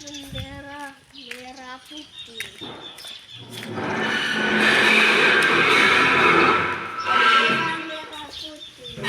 bendera merah putih. Bendera merah putih.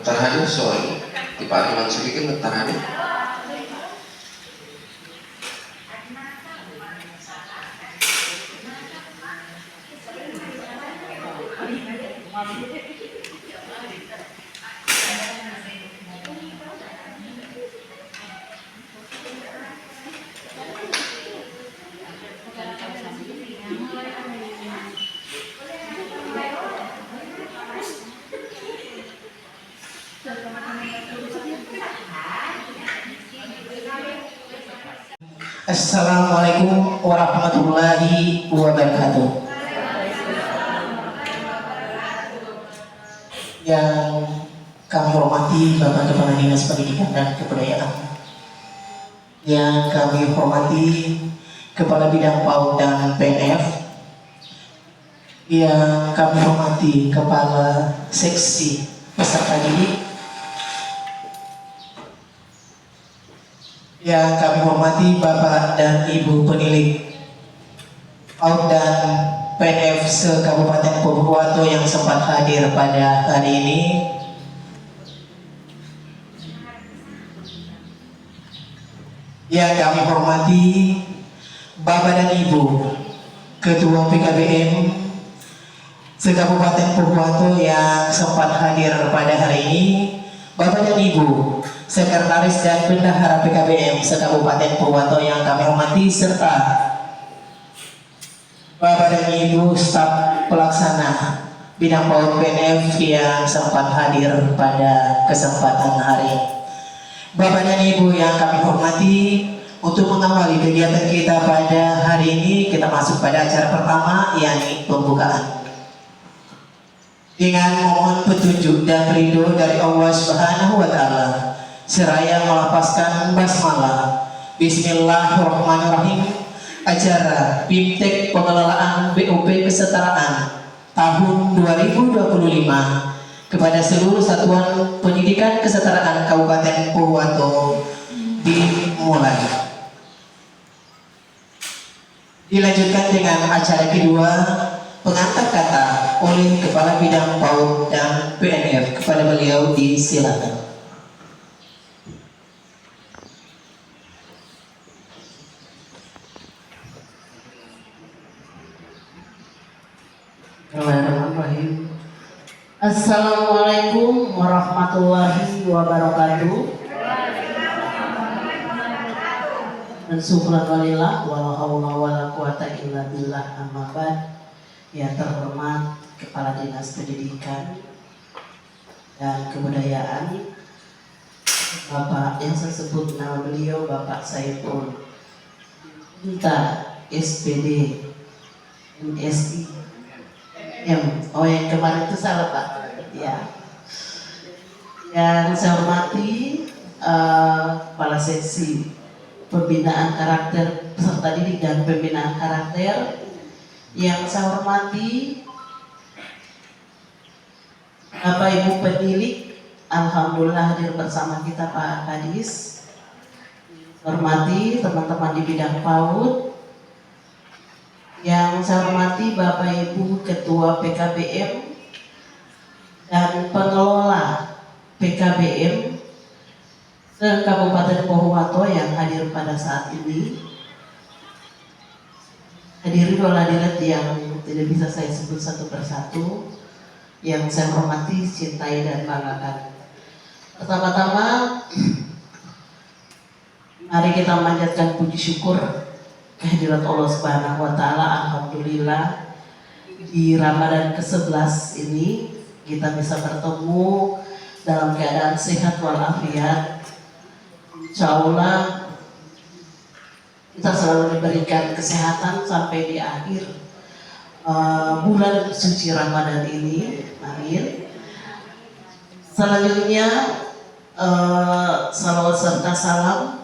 Terhadap soal di Pak sedikit terhadap Assalamualaikum warahmatullahi wabarakatuh. Yang kami hormati Bapak Kepala Dinas Pendidikan dan Kebudayaan, yang kami hormati Kepala Bidang PAUD dan PNF, yang kami hormati Kepala Seksi Peserta Didik, yang kami hormati Bapak dan Ibu penilik PAUD dan PNF se-Kabupaten Purwokerto yang sempat hadir pada hari ini, yang kami hormati Bapak dan Ibu Ketua PKBM se-Kabupaten Purwokerto yang sempat hadir pada hari ini, Bapak dan Ibu Sekretaris dan Bendahara PKBM se-Kabupaten Purwokerto yang kami hormati, serta Bapak dan Ibu staf pelaksana bidang PAUD PNF yang sempat hadir pada kesempatan hari ini. Bapak dan Ibu yang kami hormati, untuk mengawali kegiatan kita pada hari ini, kita masuk pada acara pertama, yakni pembukaan. Dengan mohon petunjuk dan ridho dari Allah Subhanahu wa Ta'ala, seraya melafazkan basmalah, Bismillahirrahmanirrahim, acara BIMTEK Pengelolaan BOP Kesetaraan tahun 2025 kepada seluruh satuan pendidikan kesetaraan Kabupaten Purwokerto dimulai. Dilanjutkan dengan acara kedua, pengantar kata oleh Kepala Bidang PAUD dan PNF. Kepada beliau disilakan. Bismillahirrahmanirrahim. Assalamualaikum warahmatullahi wabarakatuh. Dan syukran walillah wala haula wala quwata illa billah, amma ba'd. Yang terhormat Kepala Dinas Pendidikan dan Kebudayaan, Bapak yang saya sebut nama beliau Bapak Saiful Minta SPD MSI oh yang kemarin itu salah Pak ya. Yang saya hormati Kepala Seksi Pembinaan Karakter Peserta Didik dan Pembinaan Karakter, yang saya hormati Bapak Ibu penilik, alhamdulillah hadir bersama kita Pak Kadis. Hormati teman-teman di bidang PAUD, yang saya hormati Bapak Ibu Ketua PKBM dan pengelola PKBM Kabupaten Pohuwato yang hadir pada saat ini, hadirin wal hadirat yang tidak bisa saya sebut satu persatu, yang saya hormati, cintai, dan banggakan. Pertama-tama, mari kita memanjatkan puji syukur kehadirat Allah Subhanahu wa Ta'ala. Alhamdulillah, di Ramadan ke-11 ini kita bisa bertemu dalam keadaan sehat walafiat. Insya Allah kita selalu diberikan kesehatan sampai di akhir bulan suci Ramadan ini. Amin. Selanjutnya salawat serta salam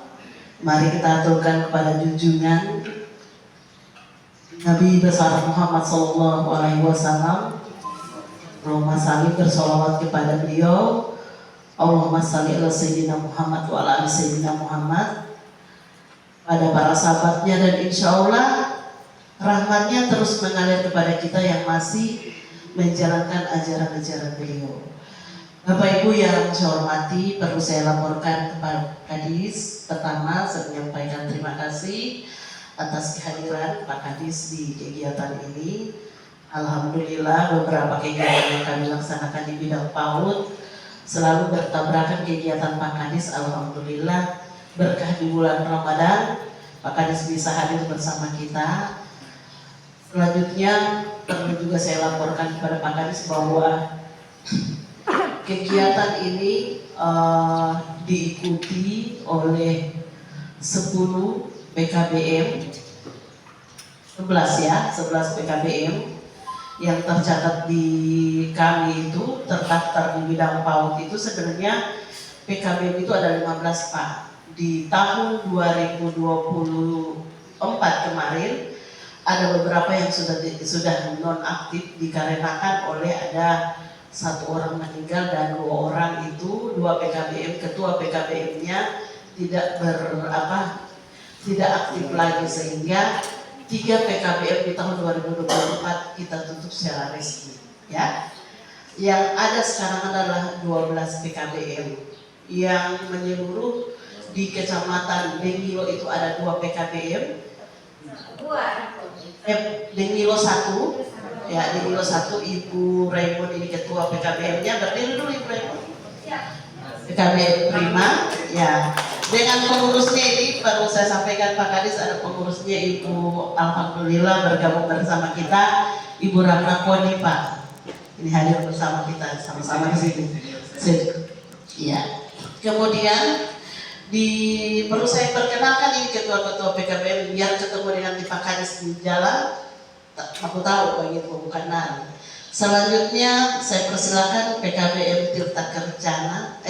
mari kita aturkan kepada junjungan Nabi besar Muhammad SAW. Allahumma salli, bersolawat kepada beliau. Allahumma salli ala Sayyidina Muhammad wa ala ali Sayyidina Muhammad, pada para sahabatnya, dan insya Allah rahmatnya terus mengalir kepada kita yang masih menjalankan ajaran-ajaran beliau. Bapak Ibu yang saya hormati, perlu saya laporkan kepada Kadis. Pertama, saya menyampaikan terima kasih atas kehadiran Pak Kadis di kegiatan ini. Alhamdulillah, beberapa kegiatan yang kami laksanakan di bidang PAUD selalu bertabrakan kegiatan Pak Kadis. Alhamdulillah, berkah di bulan Ramadan Pak Kadis bisa hadir bersama kita. Selanjutnya perlu juga saya laporkan kepada Pak Kadis bahwa kegiatan ini diikuti oleh 10 PKBM, 11 PKBM yang tercatat di kami itu, terdaftar di bidang PAUD itu. Sebenarnya PKBM itu ada 15 Pak. Di tahun 2024 kemarin ada beberapa yang sudah nonaktif dikarenakan oleh ada 1 orang meninggal dan 2 orang itu 2 PKBM, ketua PKBM-nya tidak aktif lagi, sehingga 3 PKBM di tahun 2024 kita tutup secara resmi, ya. Yang ada sekarang adalah 12 PKBM yang menyeluruh di Kecamatan Dengilo. Itu ada 2 PKBM. Dengilo 1, ya, Dengilo 1. Ibu Raymond ini ketua PKBM-nya. Berdiri dulu Ibu Raymond. PKBM Prima, ya. Dengan pengurusnya ini perlu saya sampaikan Pak Kadis, ada pengurusnya Ibu, alhamdulillah bergabung bersama kita, Ibu Ratna Koni Pak. Ini hadir bersama kita sama-sama di sini. Ya. Kemudian perlu saya perkenalkan ini ketua-ketua PKBM biar ketemu dengan Pak Kadis di jalan. Aku tahu begitu, bukan nari. Selanjutnya saya persilakan PKBM Tirta Kencana.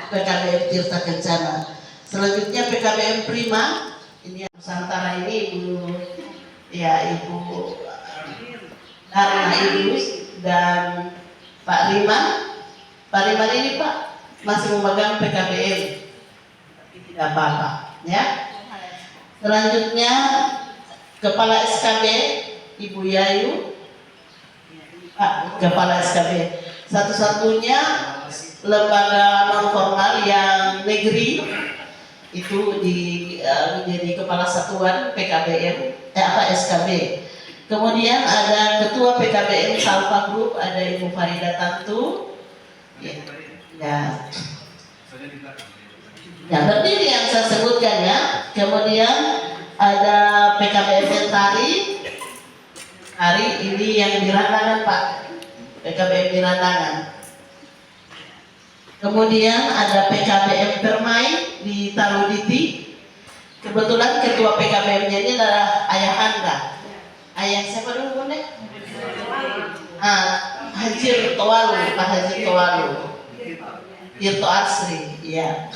PKBM Tirta Kencana. Selanjutnya PKBM Prima. Ini yang Nusantara ini Ibu Darna Idrus dan Pak Riman. Pak Riman ini Pak masih memegang PKBM. Tidak apa-apa, ya. Selanjutnya Kepala SKB Ibu Yayu. Pak Kepala SKB. Satu-satunya lembaga non formal yang negeri itu menjadi kepala satuan PKBM SKB. Kemudian ada ketua PKBM Salva Group, ada Ibu Farida Tantu. Ya. Ya, berdiri yang saya sebutkan, ya. Kemudian ada PKBM Tari ini yang di Randangan Pak. PKBM di Randangan. Kemudian ada PKBM Permai di Taluditi. Kebetulan ketua PKBM-nya ini adalah Ayah Anda. Ayah siapa dulu Bunda? Haji Towalu, Pak Haji Towalu. Tirto Asri, ya.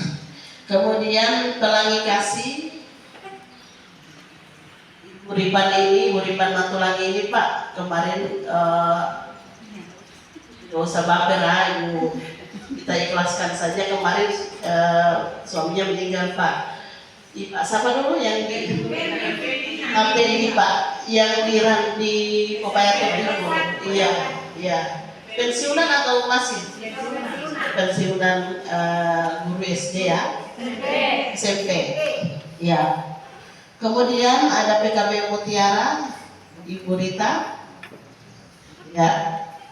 Kemudian Pelangi Kasih. Ibu Ripan Matulangi ini Pak, kemarin dosa baper, Ibu. Kita ikhlaskan saja, kemarin suaminya meninggal Pak. Pak siapa dulu yang di ini Pak, yang di Popaya Timur? Iya. Pensiunan atau masih? pensiunan guru SD ya, SMP. Ya. Kemudian ada PKB Mutiara, Ibu Rita. Ya.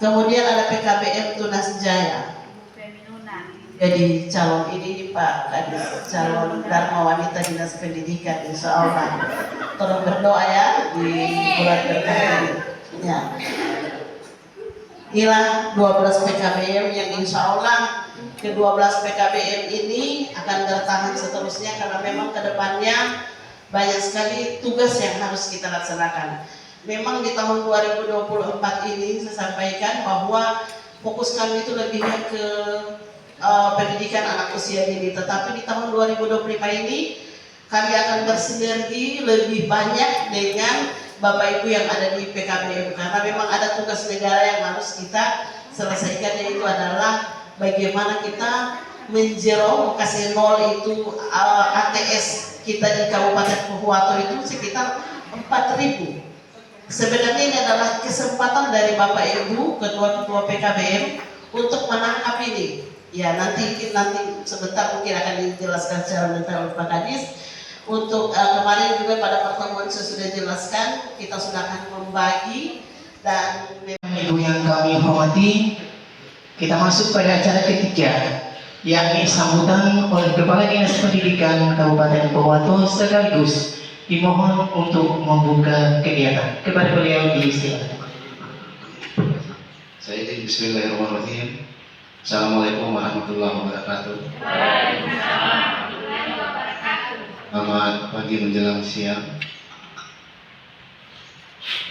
Kemudian ada PKBM Tunas Jaya. Jadi calon ini Pak Kadis, calon Dharma Wanita Dinas Pendidikan, insya Allah. Tolong berdoa ya di bulan berkah ini. Ya. Inilah 12 PKBM yang insya Allah ke-12 PKBM ini akan bertahan seterusnya karena memang kedepannya banyak sekali tugas yang harus kita laksanakan. Memang di tahun 2024 ini saya sampaikan bahwa fokus kami itu lebihnya ke pendidikan anak usia dini, tetapi di tahun 2025 ini kami akan bersinergi lebih banyak dengan Bapak Ibu yang ada di PKBM karena memang ada tugas negara yang harus kita selesaikan, yaitu adalah bagaimana kita menjero kasih nol itu ATS kita di Kabupaten Pohuwato itu sekitar 4.000. Sebenarnya ini adalah kesempatan dari Bapak Ibu ketua-ketua PKBM untuk menangkap ini. Ya nanti sebentar mungkin akan dijelaskan secara detail oleh Pak Kadis. Untuk kemarin juga pada pertemuan saya sudah jelaskan, kita sudah akan membagi dan Ibu yang kami hormati, kita masuk pada acara ketiga, yakni sambutan oleh Kepala Dinas Pendidikan Kabupaten Pohuwato sekaligus dimohon untuk membuka kegiatan. Kepada beliau diistilakan. Saya izin bismillahirrahmanirrahim. Assalamualaikum warahmatullahi wabarakatuh. Selamat pagi menjelang siang.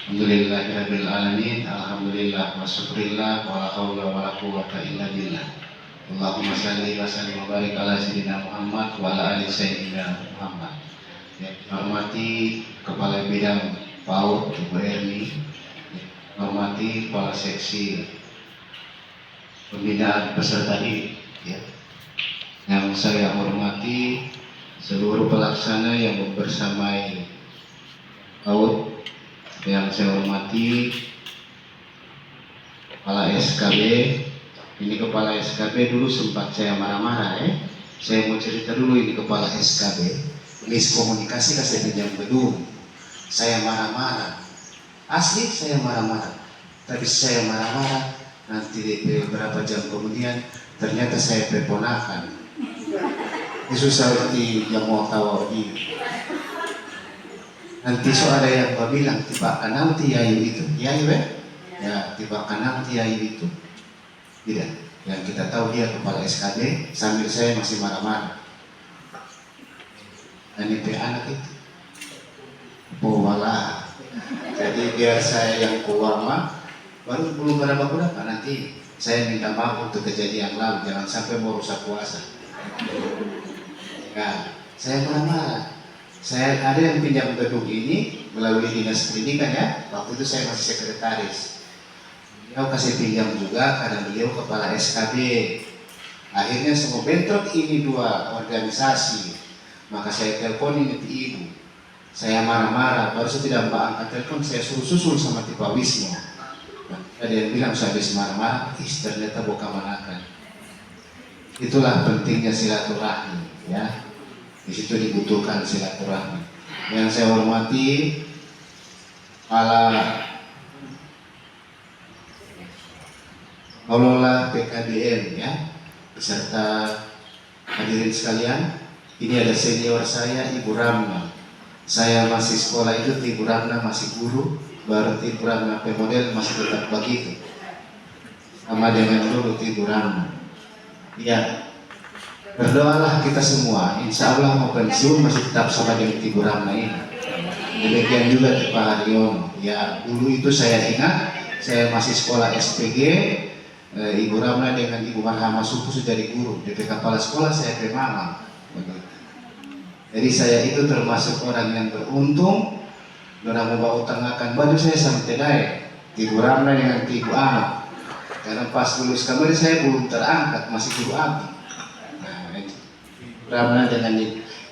Alhamdulillahirabbil alamin. Alhamdulillah wa syukrillah wa la haula wa la quwwata illa billah. Allahumma shalli wa sallim wa barik ala sayyidina Muhammad wa ala ali sayyidina Muhammad. Yang dihormati Kepala Bidang PAUD Ibu Erni, hormati Kepala Seksi Pembinaan Peserta Didik, ya. Yang saya hormati seluruh pelaksana yang membersamai PAUD, yang saya hormati Kepala SKB. Ini Kepala SKB dulu sempat saya marah-marah ya. Saya mau cerita dulu, ini Kepala SKB miskomunikasi kasih pinjam gedung. Saya marah-marah, asli saya marah-marah. Tapi saya marah-marah, nanti beberapa jam kemudian ternyata saya peponakan. Itu seperti yang mau tahu ini. Nanti so ada yang bilang tiba kanal tiayu itu, ya tiba kanal tiayu itu. Tidak, yang kita tahu dia Kepala SKB sambil saya masih marah-marah. Dan itu anak itu wala. Jadi biar saya yang keluar mah baru belum berapa nanti saya minta maaf untuk kejadian lalu, jangan sampai merusak puasa. Nah, saya marah-marah. Saya ada yang pinjam gedung ini melalui dinas pendidikan ya. Waktu itu saya masih sekretaris. Beliau kasih pinjam juga karena beliau Kepala SKB. Akhirnya semua bentrok ini dua organisasi. Maka saya telepon ini ibu. Saya marah-marah, baru saya tidak angkat telepon, saya susul sama Pak Wisnu. Ada yang bilang saya habis marah-marah, ternyata boka manakan. Itulah pentingnya silaturahmi, ya. Di situ dibutuhkan silaturahmi. Yang saya hormati para pengelola PKBM, ya, beserta hadirin sekalian. Ini ada senior saya, Ibu Ramna. Saya masih sekolah itu, Ibu Ramna masih guru, baru Ibu Ramna pemodel masih tetap begitu. Sama dengan dulu Ibu Ramna. Ya, berdoalah kita semua. Insya Allah mau pensiun masih tetap sama dengan Ibu Ramna ini. Demikian juga Pak Haryono. Ya, dulu itu saya ingat, saya masih sekolah SPG. Ibu Ramna dengan Ibu Marhama Suku sudah jadi guru. DP kepala sekolah saya pemamang. Jadi saya itu termasuk orang yang beruntung. Orang membawa utangkan baju saya sampai tedai Ibu Ramna dengan Ibu Ama. Karena pas lulus kemarin saya belum terangkat, masih guru abdi. Nah, Ibu Ramna dengan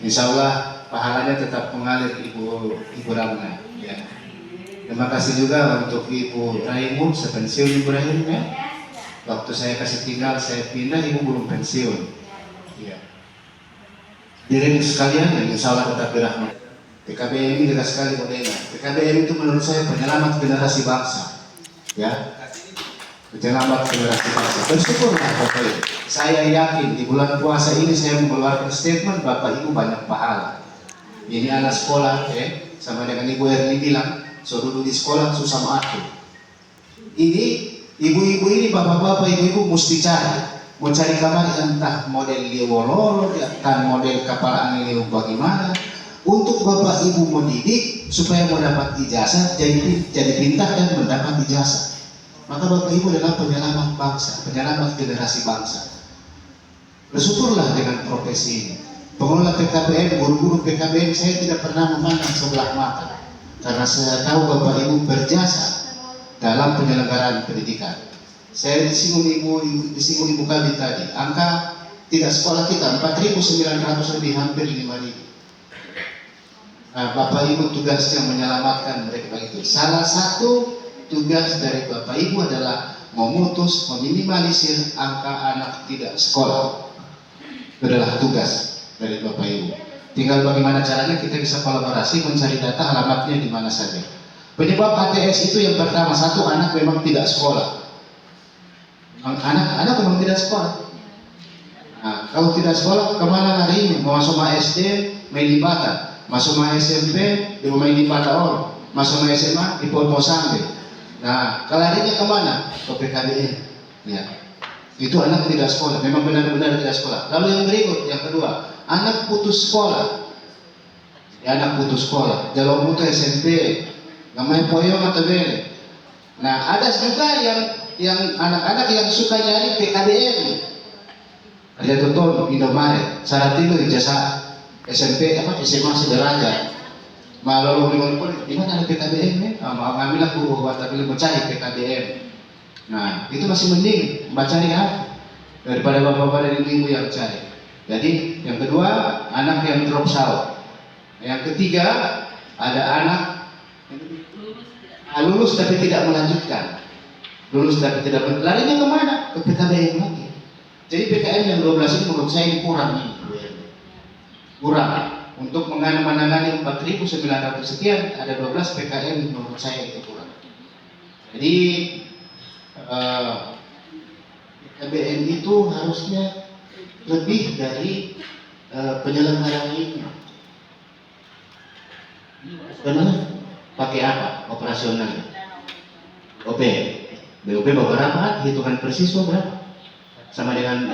insya Allah pahalanya tetap mengalir Ibu Ramna. Ya. Terima kasih juga untuk Ibu Raimu, sepensiun Ibu Raimu ya. Waktu saya kasih tinggal, saya pindah, ibu belum pensiun. Iya. Diri sekalian yang insya Allah tetap dirahmati. PKBM ini dekat sekali modelnya. PKBM itu menurut saya penyelamat generasi bangsa. Ya, penyelamat generasi bangsa. Bersyukurlah Bapak Ibu. Saya yakin di bulan puasa ini saya mengeluarkan statement Bapak Ibu banyak pahala. Ini anak sekolah, sama dengan Ibu Erni bilang, so dulu di sekolah susah mengatur. Ini ibu-ibu ini, bapak-bapak, ibu-ibu mesti cari. Mau cari kamar entah model liwololo, entah model kapal angin bagaimana. Untuk bapak ibu mendidik supaya mendapat ijazah, jadi pintar dan mendapat ijazah. Maka bapak ibu adalah penyelamat bangsa, penyelamat generasi bangsa. Bersyukurlah dengan profesi ini. Pengelola PKBM, guru-guru PKBM, saya tidak pernah memandang sebelah mata. Karena saya tahu bapak ibu berjasa dalam penyelenggaraan pendidikan. Saya disinggung ibu Kabit tadi, angka tidak sekolah kita 4.900 lebih, hampir 5.000. Nah, Bapak Ibu tugasnya menyelamatkan mereka itu. Salah satu tugas dari Bapak Ibu adalah memutus, meminimalisir angka anak tidak sekolah. Itu adalah tugas dari Bapak Ibu. Tinggal bagaimana caranya kita bisa kolaborasi mencari data alamatnya di mana saja. Penyebab ATS itu yang pertama, satu, anak memang tidak sekolah. Anak memang tidak sekolah. Nah, kalau tidak sekolah, kemana larinya? Mau masuk SD, main di Bata. Masuk SMP, di main di Bata Or. Masuk SMA, di Polpo Sambil. Nah, larinya kemana? Ke PKBM. Ya. Itu anak tidak sekolah, memang benar-benar tidak sekolah. Lalu yang berikut, yang kedua, anak putus sekolah. Ya, anak putus sekolah. Jalur putus SMP, namanya poyong atau bele. Nah, ada juga yang anak-anak yang suka nyari PKBM. Ada tonton Indomaret, syarat itu ijazah SMP SMA sederajat. Malu di mana ada PKBM ya? Mau ngambil aku tapi mau cari PKBM. Nah, itu masih mending cari daripada bapak-bapak dan ibu-ibu yang cari. Jadi yang kedua, anak yang drop out. Yang ketiga, ada anak lulus tapi tidak melanjutkan. Lulus tapi tidak melanjutkan. Larinya kemana? Ke PKBM lagi. Jadi PKM yang 12 ini menurut saya ini kurang. Kurang. Untuk menangani 4.900 sekian, ada 12 PKM menurut saya itu kurang. Jadi PKBM itu harusnya lebih dari penyelenggara ini. Sebenarnya pakai apa operasionalnya? OP, BOP berapa? Hitungan per siswa berapa? Sama dengan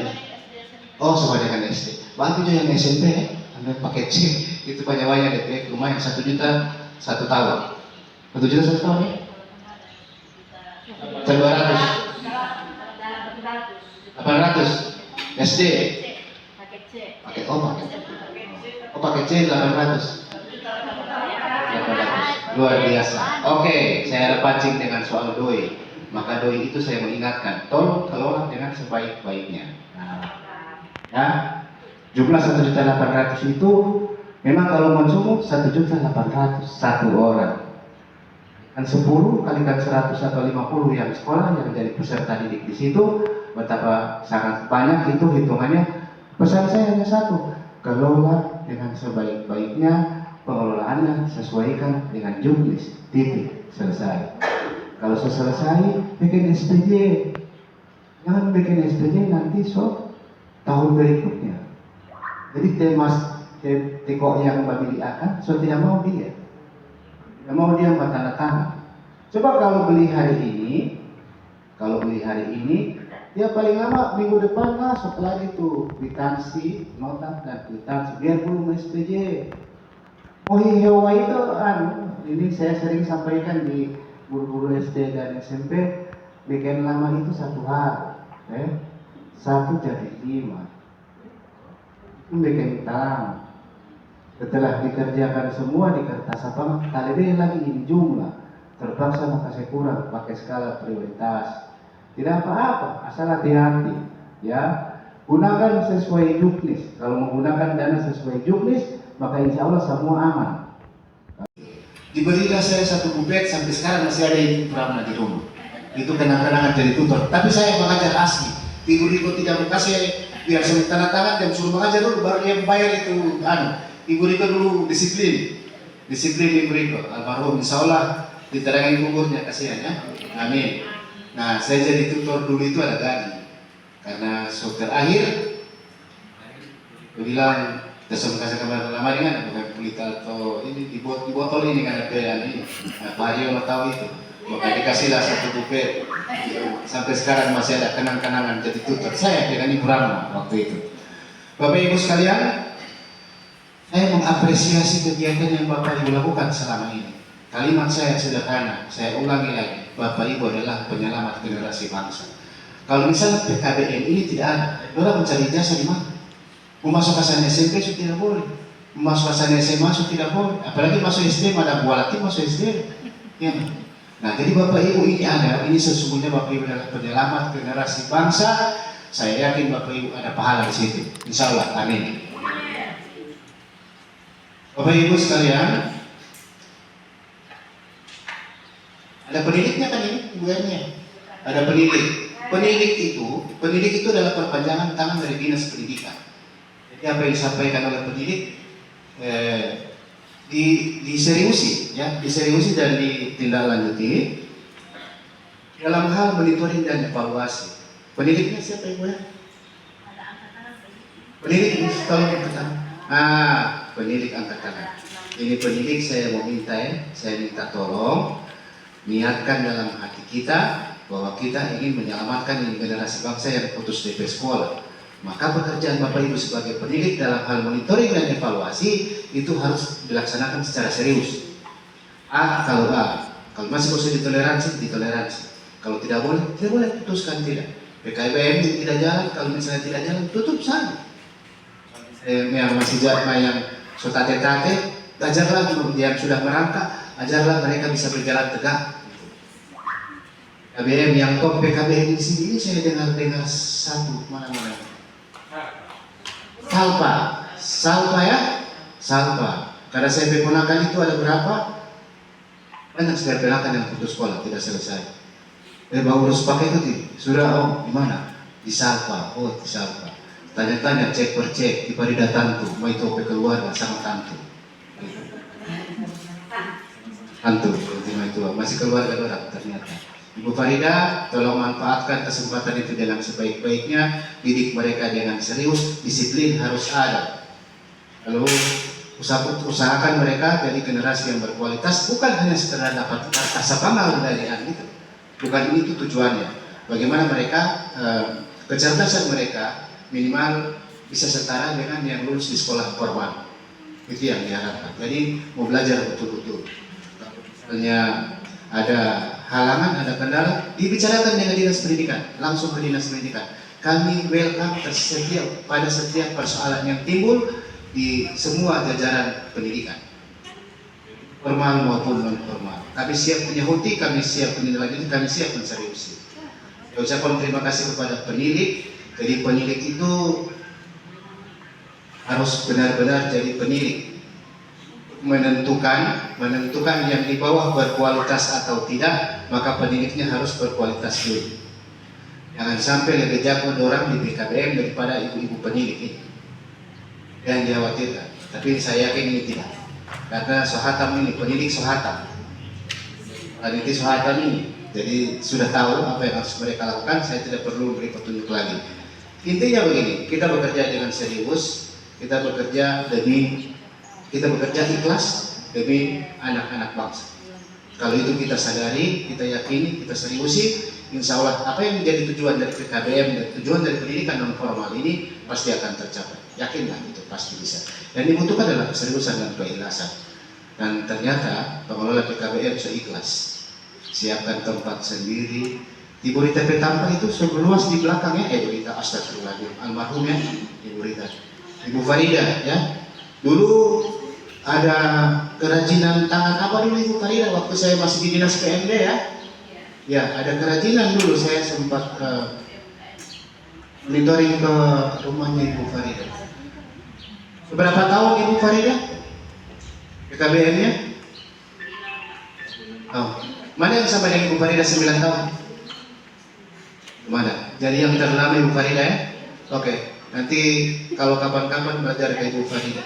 sama dengan SD. Waktu itu yang SMP Anda pakai C itu banyak-banyak DP lumayan 1 juta 1 tahun. 1 juta 1 tahun ya? 800 SD pakai pakai C 800 luar biasa. Oke, saya ada pancing dengan soal doi. Maka doi itu saya mengingatkan, tolong kelola dengan sebaik-baiknya. Nah, ya, jumlah 1.800.000 itu memang kalau mau sumuk 1.800.000 satu orang. Dan 10 kalikan 100 atau 50 yang sekolah yang jadi peserta didik di situ, betapa sangat banyak itu hitungannya. Pesan saya hanya satu, kelola dengan sebaik-baiknya, pengelolaannya sesuaikan dengan jumlis, titik, selesai. Kalau selesai, bikin SPJ. Jangan bikin SPJ nanti tahun berikutnya. Jadi teko yang babili akan, tidak mau dia. Tidak mau dia tanda tangan. Coba kalau beli hari ini, ya paling lama minggu depan lah setelah itu kwitansi, nota dan kwitansi biar belum SPJ. Hewa itu ini saya sering sampaikan di guru-guru SD dan SMP, bikin lama itu 1 hari, 1 jadi 5. Itu bikin talang. Setelah dikerjakan semua di kertas apa, kali lagi ini jumlah, terpaksa makasih kurang, pakai skala prioritas. Tidak apa-apa, asal hati-hati, ya. Gunakan sesuai juknis. Kalau menggunakan dana sesuai juknis, maka insya Allah semua aman. Diberilah saya 1 bubet, sampai sekarang masih ada yang pernah di rumah. Itu kenang-kenangan jadi tutor. Tapi saya mengajar asli. Ibu Riko tidak mau kasih biar saya tanda tangan dan suruh mengajar dulu baru dia bayar itu. Ibu Riko dulu disiplin Ibu Riko. Almarhum insya Allah diterangin kuburnya, kasihan ya. Amin. Nah, saya jadi tutor dulu itu ada gaji. Karena sudah akhir dia bilang, kita kasih kabar lama dengan bukan kulit atau ini di botol ini kan ada ini. Nah, Pak Haji mau tahu itu. Maka dikasihlah satu buku. Sampai sekarang masih ada kenang-kenangan jadi tutor saya dengan Ibu Rama waktu itu. Bapak Ibu sekalian, saya mengapresiasi kegiatan yang Bapak Ibu lakukan selama ini. Kalimat saya sederhana, saya ulangi lagi. Bapak Ibu adalah penyelamat generasi bangsa. Kalau misalnya PKBM ini tidak ada, orang mencari jasa di mana? Mau masuk kesan SMP sudah tidak boleh, mau masuk kesan SMA sudah tidak boleh, apalagi masuk SD ada buah lagi masuk SD. Ya. Nah, jadi Bapak Ibu ini ada, ini sesungguhnya Bapak Ibu adalah penyelamat generasi bangsa. Saya yakin Bapak Ibu ada pahala di situ, insya Allah, amin. Bapak Ibu sekalian, ada pendidiknya kan ini, buahnya. Ada pendidik. Pendidik itu adalah perpanjangan tangan dari dinas pendidikan. Jadi apa yang disampaikan oleh pendidik diseriusi dan ditindaklanjuti dalam hal monitoring dan evaluasi. Pendidiknya siapa Ibu ya? Pendidik tolong angkat tangan. Pendidik angkat tangan. Ini pendidik saya mau minta saya minta tolong niatkan dalam hati kita bahwa kita ingin menyelamatkan generasi bangsa yang putus DP sekolah. Maka pekerjaan Bapak Ibu sebagai pendidik dalam hal monitoring dan evaluasi itu harus dilaksanakan secara serius. Kalau masih bisa ditoleransi. Kalau tidak boleh putuskan tidak. PKBM tidak jalan, kalau misalnya tidak jalan tutup saja. Yang masih yang sudah tate-tate, ajarlah yang sudah merangkak, ajarlah mereka bisa berjalan tegak. PKBM yang top PKBM di sini ini saya dengar satu mana-mana. Salpa. Karena saya ponakan itu ada berapa? Banyak sekali ponakan yang putus sekolah tidak selesai. Baru urus pakai itu sudah di mana? Di Salpa. Di Salpa. Tanya-tanya cek per cek di Parida Tantu, mau itu keluarga sama Tantu. Itu masih keluarga orang ternyata. Ibu Farida, tolong manfaatkan kesempatan itu dengan sebaik-baiknya, didik mereka dengan serius, disiplin harus ada. Lalu usahakan mereka jadi generasi yang berkualitas, bukan hanya sekedar dapat kasapangal dari itu. Bukan itu tujuannya. Bagaimana mereka kecerdasan mereka minimal bisa setara dengan yang lulus di sekolah formal. Itu yang diharapkan. Jadi mau belajar betul-betul. Misalnya ada halangan, ada kendala, dibicarakan dengan dinas pendidikan, langsung ke dinas pendidikan. Kami welcome pada setiap persoalan yang timbul di semua jajaran pendidikan, formal maupun non formal. Kami siap menyahuti, kami siap menindaklanjuti, kami siap menseriusi. Saya ucapkan terima kasih kepada pendidik. Jadi pendidik itu harus benar-benar jadi pendidik, menentukan yang di bawah berkualitas atau tidak, maka pendidiknya harus berkualitas dulu. Jangan sampai lebih jago orang di PKBM daripada ibu-ibu pendidik ini. Yang dikhawatirkan. Tapi saya yakin ini tidak. Karena sohatam ini, pendidik sohatam. Pendidik sohatam ini. Jadi sudah tahu apa yang harus mereka lakukan, saya tidak perlu beri petunjuk lagi. Intinya begini, kita bekerja dengan serius, kita bekerja ikhlas demi anak-anak bangsa. Kalau itu kita sadari, kita yakini, kita seriusi, insya Allah apa yang menjadi tujuan dari PKBM dan tujuan dari pendidikan non formal ini pasti akan tercapai. Yakinlah itu pasti bisa. Dan dibutuhkan adalah keseriusan dan keikhlasan. Dan ternyata pengelola PKBM seikhlas. Siapkan tempat sendiri. Ibu Rita Petampah itu seluas di belakangnya, Ibu Rita astagfirullahaladzim, almarhumnya Ibu Rita. Ibu Farida ya. Dulu ada kerajinan tangan apa dulu Ibu Farida waktu saya masih di dinas PMD ya? Ya, ada kerajinan dulu saya sempat monitoring ke rumahnya Ibu Farida. Berapa tahun Ibu Farida? PKBM-nya? Oh. Mana yang sama dengan Ibu Farida 9 tahun? Mana? Jadi yang ternama Ibu Farida ya? Oke, nanti kalau kapan-kapan belajar ke Ibu Farida.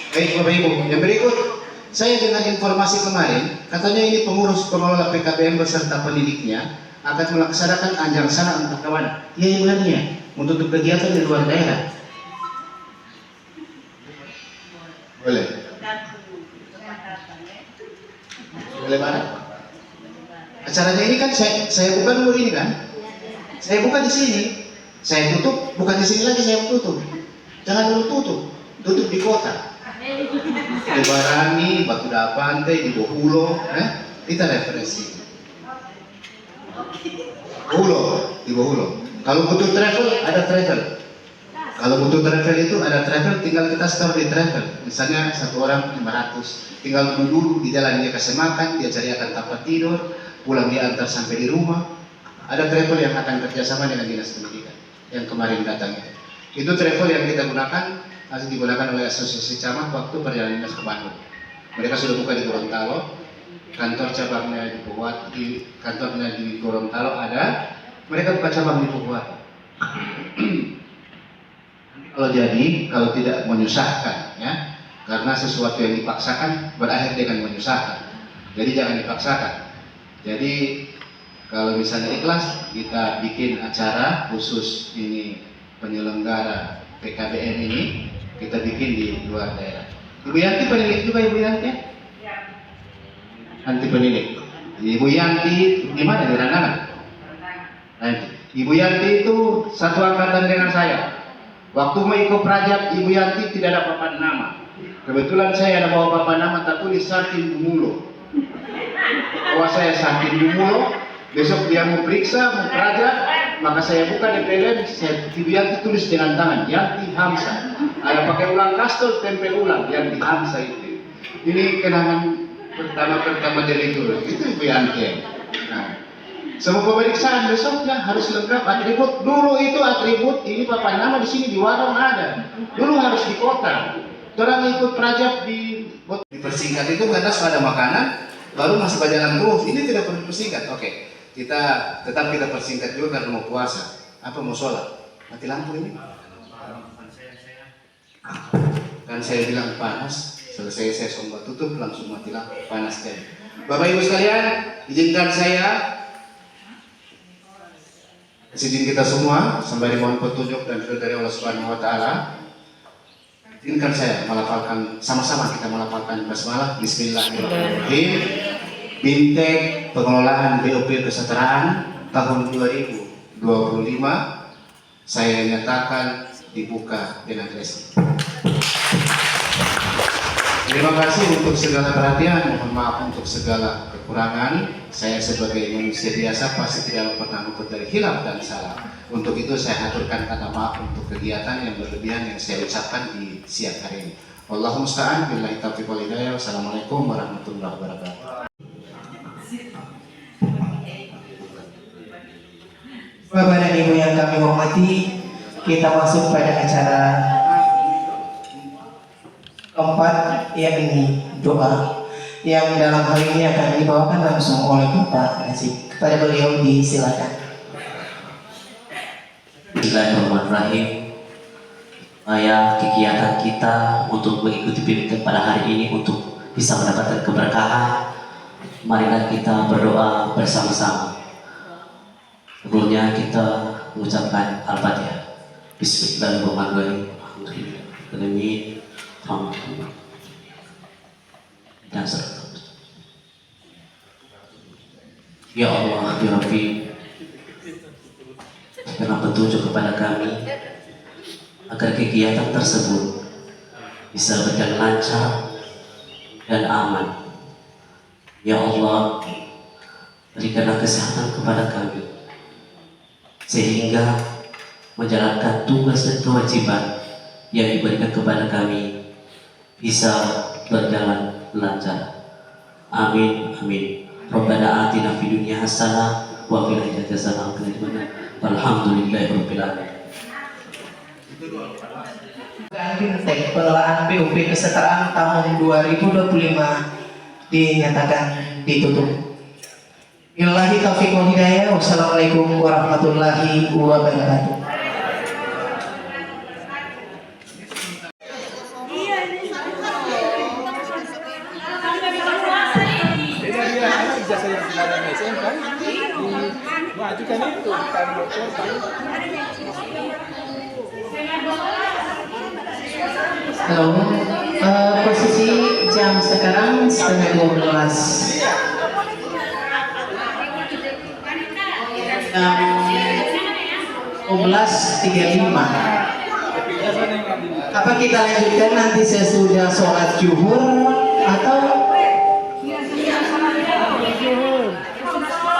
Baik Bapak Ibu, yang berikut saya dengan informasi kemarin, katanya ini pengurus pengelola PKBM beserta pendidiknya akan melaksanakan anjang sana untuk kawan. Iya Ibu Hania, untuk kegiatan di luar daerah. Boleh. Boleh mana? Acaranya ini kan saya buka dulu ini kan? Saya buka di sini, saya tutup, bukan di sini lagi saya tutup. Jangan dulu tutup di kota. Di Barani, Batu Pantai, di Bohulo, kita referensi. Di Bohulo. Kalau butuh travel, ada travel. Kalau butuh travel itu ada travel, tinggal kita store di travel. Misalnya satu orang 500, tinggal dulu di jalan dia kasih makan, dia carikan tempat tidur, pulang dia antar sampai di rumah. Ada travel yang akan kerjasama dengan dinas pendidikan yang kemarin datang. Itu travel yang kita gunakan, masih digunakan oleh asosiasi camat waktu perjalanan dinas ke Bandung. Mereka sudah buka di Gorontalo, kantor cabangnya di kantornya di Gorontalo ada, mereka buka cabang di Pukuat. Kalau tidak menyusahkan, ya, karena sesuatu yang dipaksakan berakhir dengan menyusahkan. Jadi jangan dipaksakan. Jadi kalau misalnya ikhlas, kita bikin acara khusus ini penyelenggara PKBM ini, kita bikin di luar daerah. Ibu Yanti penilik juga Ibu Yanti ya? Nanti penilik. Ibu Yanti di mana di Randangan? Ibu Yanti itu satu angkatan dengan saya. Waktu mau ikut Prajab, Ibu Yanti tidak ada papan nama. Kebetulan saya ada bawa papan nama tertulis Sakin Bumulo. Bahwa saya Sakin Bumulo, besok dia mau periksa, mau Prajab, maka saya buka di PLN, Ibu Yanti tulis dengan tangan, Yanti Hamsa. Ada pakai ulang kastol, tempel ulang, Yanti Hamsa itu. Ini kenangan pertama dari itu Ibu Yanti. Nah, semua pemeriksaan besoknya harus lengkap atribut. Dulu itu atribut ini papan nama di sini di warung ada. Dulu harus di kota. Orang ikut Prajab dipersingkat itu karena sudah ada makanan, baru masuk jalan terus. Ini tidak perlu dipersingkat. Oke, kita tetap kita persingkat juga karena mau puasa. Apa mau sholat? Mati lampu ini. Kan saya bilang panas. Selesai saya sombong tutup langsung mati lampu panas kan. Bapak Ibu sekalian, izinkan saya izin kita semua sembari mohon petunjuk dan ridho dari Allah Subhanahu wa taala. Izinkan saya melafalkan sama-sama kita melafalkan basmalah bismillahirrahmanirrahim. Bintang pengelolaan BOP kesetaraan tahun 2025 saya nyatakan dibuka dengan resmi. Terima kasih untuk segala perhatian, mohon maaf untuk segala kekurangan. Saya sebagai manusia biasa pasti tidak pernah luput dari hilaf dan salah. Untuk itu saya aturkan kata maaf untuk kegiatan yang berlebihan yang saya ucapkan di siang hari ini. Wallahul musta'an, billahi taufiq wal hidayah. Wassalamualaikum warahmatullahi wabarakatuh. Bapak dan Ibu yang kami hormati, kita masuk pada acara keempat, yakni doa yang dalam hal ini akan dibawakan langsung oleh Bapak Nasib. Kepada beliau disilakan. Bismillahirrahmanirrahim. Kegiatan kita untuk mengikuti bimbingan pada hari ini untuk bisa mendapatkan keberkahan, marilah kita berdoa bersama-sama. Sebelumnya kita mengucapkan Al-Fatihah. Bismillahirrahmanirrahim. Alhamdulillah. Dan ya Allah, ya Rabbi, berikan petunjuk kepada kami agar kegiatan tersebut bisa berjalan lancar dan aman. Ya Allah, berikanlah kesehatan kepada kami sehingga menjalankan tugas dan kewajiban yang diberikan kepada kami bisa berjalan lancar. Amin, amin. Rabbana atina fid dunya hasanah wa fil akhirati hasanah wa qina adzabannar. Walhamdulillahirabbil alamin. Bintang pengelolaan BOP kesetaraan tahun 2025 dinyatakan ditutup. Billahi taufiq wal hidayah. Wassalamualaikum warahmatullahi wabarakatuh. Halo, posisi jam sekarang setengah 12. Jam 12.35. Apa kita lanjutkan nanti sesudah sholat zuhur atau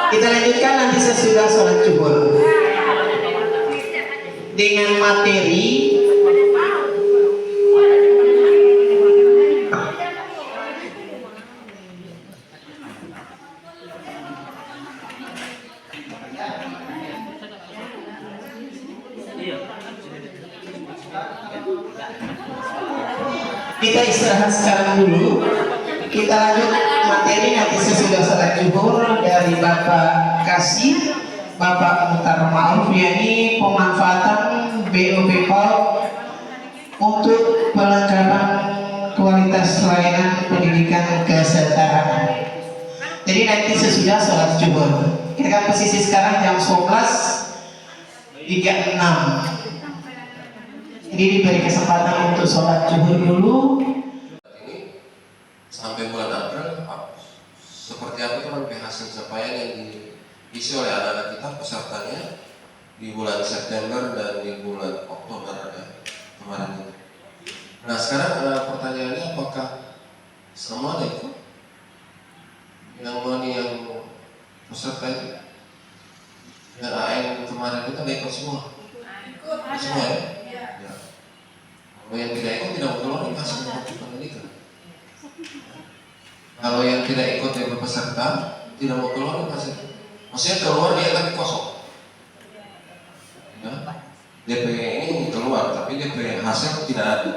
kita lanjutkan nanti sesudah sholat zuhur dengan materi kita istirahat sekarang dulu. Kita lanjut materi nanti sesudah sholat zuhur dari Bapak Kasih, Bapak Muhtar Ma'ruf, yakni pemanfaatan BOP PAUD untuk pelengkapan kualitas layanan pendidikan kesetaraan. Jadi nanti sesudah sholat zuhur. Kita kan posisi sekarang jam 11.36. Jadi diberi kesempatan untuk sholat zuhur dulu. Ini sampai bulan April seperti apa itu nanti hasil capaian yang diisi oleh anak-anak kita pesertanya di bulan September dan di bulan Oktober ya, kemarin itu. Nah sekarang pertanyaannya apakah semua ada itu yang peserta itu yang AN kemarin itu ada ikut semua? Semua ya? Kalau yang tidak ikut tidak keluar di hasil pendidikan. Kalau yang tidak ikut dari peserta tidak mau keluar di hasil. Maksudnya keluar dia tapi kosong. Ya. DP ini keluar tapi DP hasil tidak ada.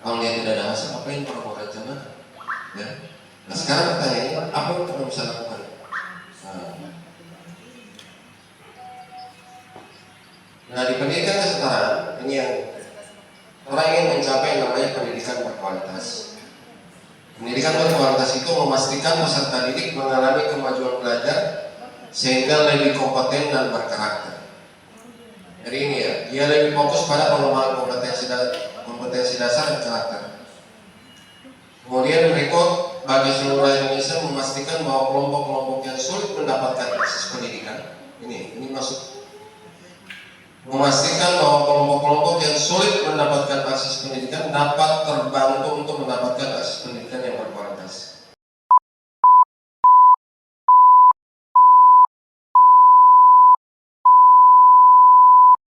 Kalau dia tidak ada hasil apa yang perlu rencanakan? Ya. Nah sekarang pertanyaannya apa yang kita bisa lakukan? Nah di pendidikan kesetaraan ini yang orang ingin mencapai yang namanya pendidikan berkualitas. Pendidikan berkualitas itu memastikan peserta didik mengalami kemajuan belajar sehingga lebih kompeten dan berkarakter. Jadi ini ya, dia lebih fokus pada pengembangan kompetensi dasar dan karakter. Kemudian berikut bagi seluruh Indonesia memastikan bahwa kelompok-kelompok yang sulit mendapatkan akses pendidikan ini maksud memastikan bahwa kelompok-kelompok yang sulit mendapatkan akses pendidikan dapat terbantu